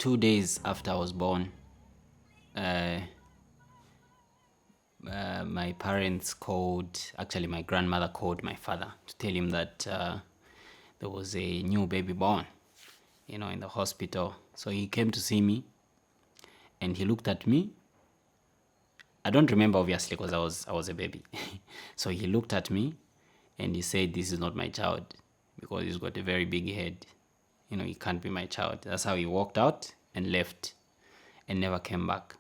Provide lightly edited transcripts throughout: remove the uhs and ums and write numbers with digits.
2 days after I was born, uh, my parents called, actually my grandmother called my father to tell him that there was a new baby born, in the hospital. So he came to see me and he looked at me. I don't remember obviously because I was a baby. So he looked at me and he said, "This is not my child because he's got a very big head. He can't be my child." That's how he walked out and left and never came back.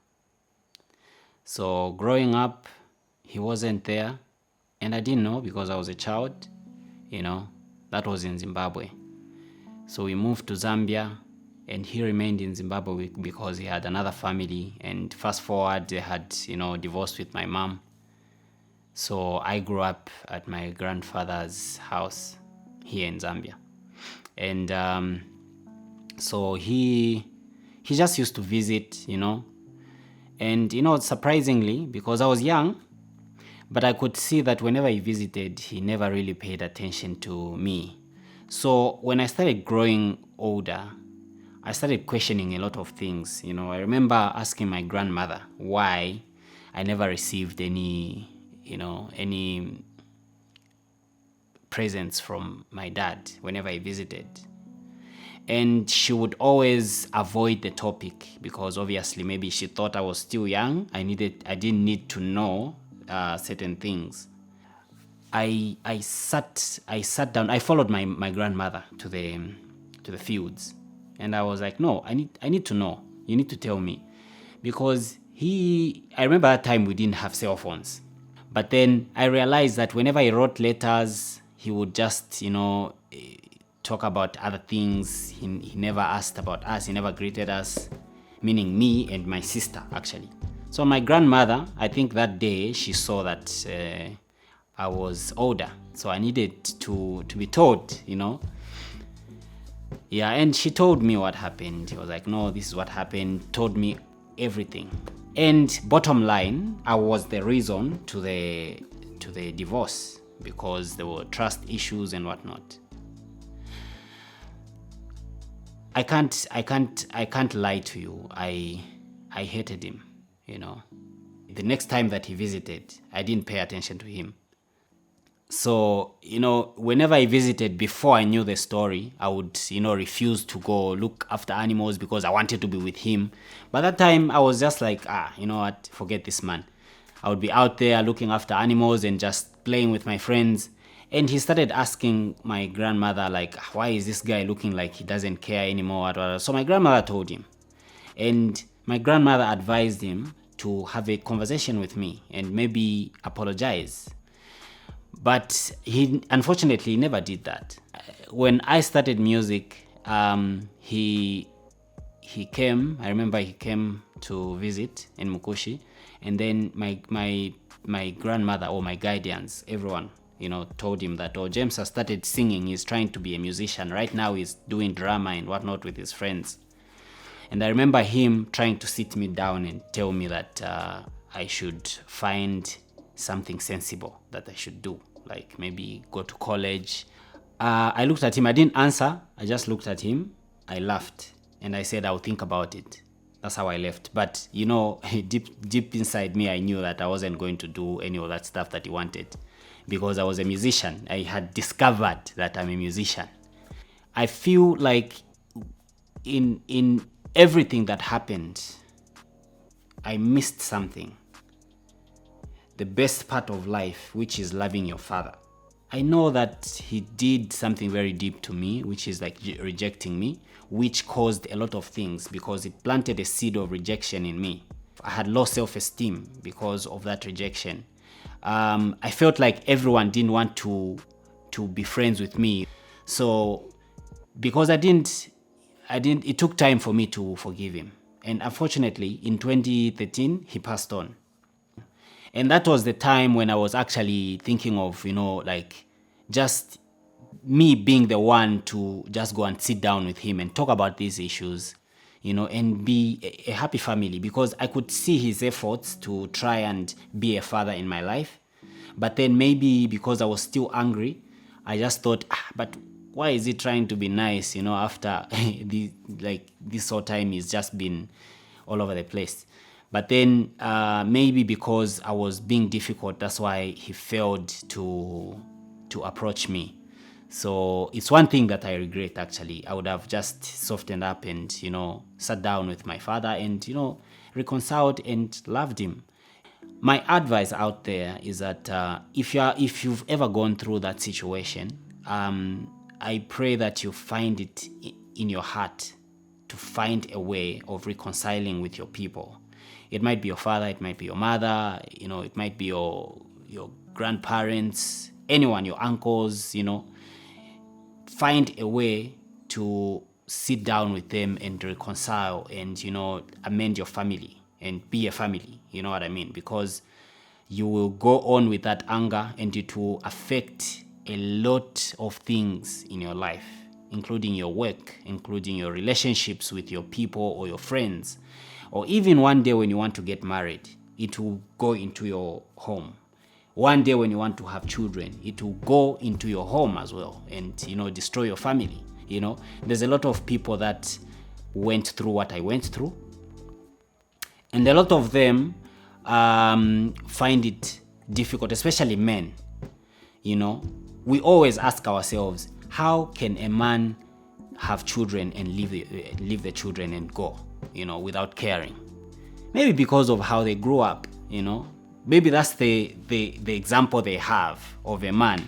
So growing up, he wasn't there, and I didn't know because I was a child. That was in Zimbabwe. So we moved to Zambia, and he remained in Zimbabwe because he had another family. And fast forward, they had divorced with my mom. So I grew up at my grandfather's house here in Zambia, and so he just used to visit, and surprisingly, because I was young, but I could see that whenever he visited, he never really paid attention to me. So when I started growing older, I started questioning a lot of things. I remember asking my grandmother why I never received any presents from my dad whenever he visited. And she would always avoid the topic because obviously maybe she thought I was still young. I didn't need to know certain things. I sat down. I followed my grandmother to the fields, and I was like, no, I need to know. You need to tell me, because I remember that time we didn't have cell phones, but then I realized that whenever he wrote letters, he would just talk about other things. He never asked about us. He never greeted us, meaning me and my sister actually. So my grandmother, I think that day she saw that I was older, so I needed to be told, Yeah, and she told me what happened. She was like, no, this is what happened, told me everything. And bottom line, I was the reason to the divorce because there were trust issues and whatnot. I can't lie to you. I hated him, The next time that he visited, I didn't pay attention to him. So, whenever I visited, before I knew the story, I would, refuse to go look after animals because I wanted to be with him. By that time, I was just like, you know what, forget this man. I would be out there looking after animals and just playing with my friends. And he started asking my grandmother, like, why is this guy looking like he doesn't care anymore? So my grandmother told him. And my grandmother advised him to have a conversation with me and maybe apologize. But he unfortunately never did that. When I started music, he came. I remember he came to visit in Mukushi, and then my grandmother or my guardians, everyone, told him that, oh, James has started singing. He's trying to be a musician. Right now he's doing drama and whatnot with his friends. And I remember him trying to sit me down and tell me that I should find something sensible that I should do, like maybe go to college. I looked at him. I didn't answer. I just looked at him. I laughed and I said, I'll think about it. That's how I left. But, deep inside me, I knew that I wasn't going to do any of that stuff that he wanted because I was a musician. I had discovered that I'm a musician. I feel like in everything that happened, I missed something. The best part of life, which is loving your father. I know that he did something very deep to me, which is like rejecting me, which caused a lot of things because it planted a seed of rejection in me. I had low self-esteem because of that rejection. I felt like everyone didn't want to be friends with me. So because I didn't, it took time for me to forgive him. And unfortunately, in 2013, he passed on. And that was the time when I was actually thinking of, just me being the one to just go and sit down with him and talk about these issues, and be a happy family, because I could see his efforts to try and be a father in my life. But then maybe because I was still angry, I just thought, but why is he trying to be nice, after this whole time he's just been all over the place. But then maybe because I was being difficult, that's why he failed to approach me. So it's one thing that I regret, actually. I would have just softened up and, sat down with my father and, reconciled and loved him. My advice out there is that if you've ever gone through that situation, I pray that you find it in your heart to find a way of reconciling with your people. It might be your father, it might be your mother, it might be your grandparents, anyone, your uncles, Find a way to sit down with them and reconcile and, amend your family and be a family, you know what I mean? Because you will go on with that anger and it will affect a lot of things in your life, including your work, including your relationships with your people or your friends, or even one day when you want to get married, it will go into your home. One day when you want to have children, it will go into your home as well and, destroy your family. There's a lot of people that went through what I went through. And a lot of them find it difficult, especially men. We always ask ourselves, how can a man have children and leave the children and go, without caring? Maybe because of how they grew up, Maybe that's the example they have of a man,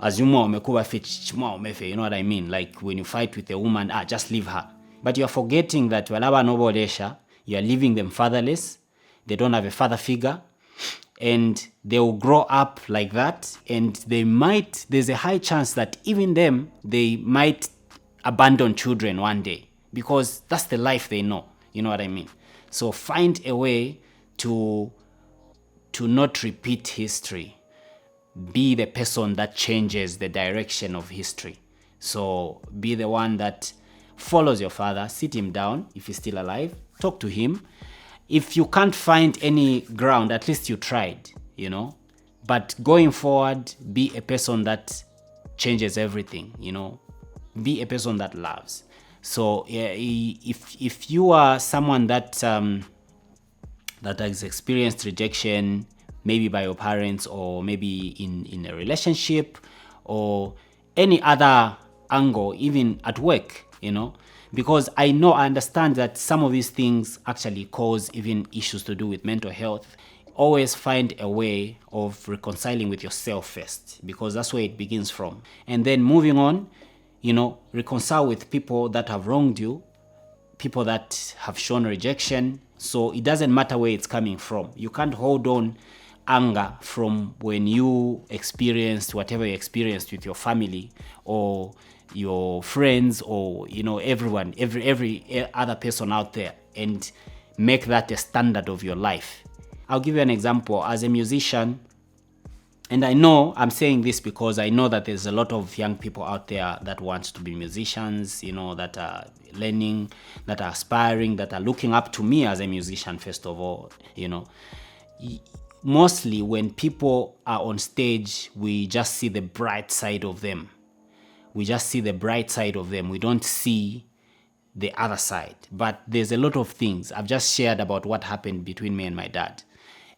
As you know what I mean? Like when you fight with a woman, just leave her. But you're forgetting that you're leaving them fatherless. They don't have a father figure. And they will grow up like that. And there's a high chance that even them, they might abandon children one day. Because that's the life they know. You know what I mean? So find a way to not repeat history. Be the person that changes the direction of history. So be the one that follows your father, sit him down if he's still alive, talk to him. If you can't find any ground, at least you tried, But going forward, be a person that changes everything, Be a person that loves. So if you are someone that has experienced rejection, maybe by your parents or maybe in a relationship or any other angle, even at work, because I understand that some of these things actually cause even issues to do with mental health. Always find a way of reconciling with yourself first, because that's where it begins from. And then moving on, reconcile with people that have wronged you, people that have shown rejection. So it doesn't matter where it's coming from. You can't hold on anger from when you experienced whatever you experienced with your family or your friends or everyone, every other person out there, and make that a standard of your life. I'll give you an example. As a musician, and I know I'm saying this because I know that there's a lot of young people out there that want to be musicians, that are learning, that are aspiring, that are looking up to me as a musician, first of all, Mostly when people are on stage, we just see the bright side of them. We just see the bright side of them. We don't see the other side. But there's a lot of things. I've just shared about what happened between me and my dad.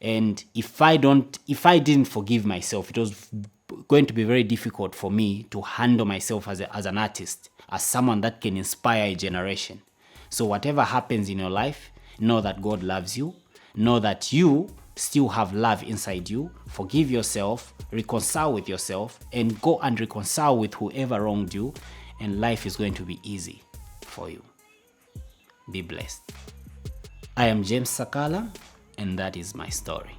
And if I didn't forgive myself, it was going to be very difficult for me to handle myself as an artist, as someone that can inspire a generation. So whatever happens in your life, know that God loves you. Know that you still have love inside you. Forgive yourself, reconcile with yourself, and go and reconcile with whoever wronged you, and life is going to be easy for you. Be blessed. I am James Sakala, and that is my story.